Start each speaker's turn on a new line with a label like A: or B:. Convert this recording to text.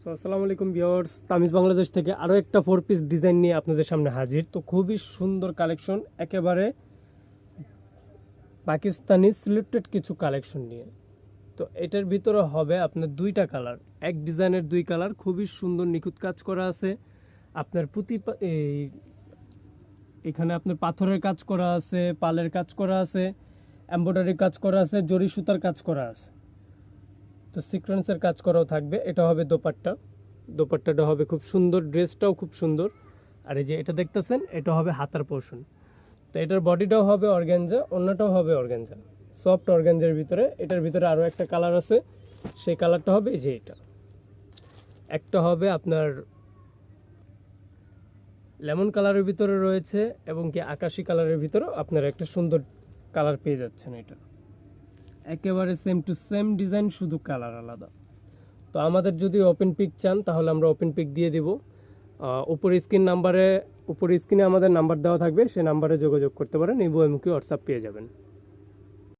A: আসসালামু আলাইকুম ভিউয়ার্স, তামিজ বাংলাদেশ থেকে আরও একটা 4 পিস ডিজাইন নিয়ে আপনাদের সামনে হাজির। তো খুবই সুন্দর কালেকশন, একেবারে পাকিস্তানি সিলেক্টেড কিছু কালেকশন নিয়ে। তো এটার ভিতরে হবে আপনার দুইটা কালার, এক ডিজাইনের দুই কালার, খুবই সুন্দর নিখুঁত কাজ করা আছে। আপনার এখানে আপনার পাথরের কাজ করা আছে, পালের কাজ করা আছে, এমব্রয়ডারি কাজ করা আছে, জরি সুতার কাজ করা আছে। তো সিকোয়েন্সের কাজ করাও থাকবে। এটা হবে দোপাট্টাটা হবে খুব সুন্দর, ড্রেসটাও খুব সুন্দর। আর এই যে এটা দেখতেছেন, এটা হবে হাতার পোর্শন। তো এটার বডিটাও হবে অর্গানজা, অন্যটাও হবে অর্গানজা, সফট অর্গানজার ভিতরে। এটার ভিতরে আরও একটা কালার আছে, সেই কালারটা হবে এই যে এটা। একটা হবে আপনার লেমন কালারের ভিতরে রয়েছে, এবং কি আকাশি কালারের ভিতরেও আপনারা একটা সুন্দর কালার পেয়ে যাচ্ছেন। এটা একেবারে সেম টু সেম ডিজাইন, শুধু কালার আলাদা। তো আমাদের যদি ওপেন পিক চান তাহলে আমরা ওপেন পিক দিয়ে দিব। উপরে স্ক্রিনে আমাদের নাম্বার দেওয়া থাকবে, সেই নাম্বারে যোগাযোগ করতে পারেন, ইমো এমনকি হোয়াটসঅ্যাপ পেয়ে যাবেন।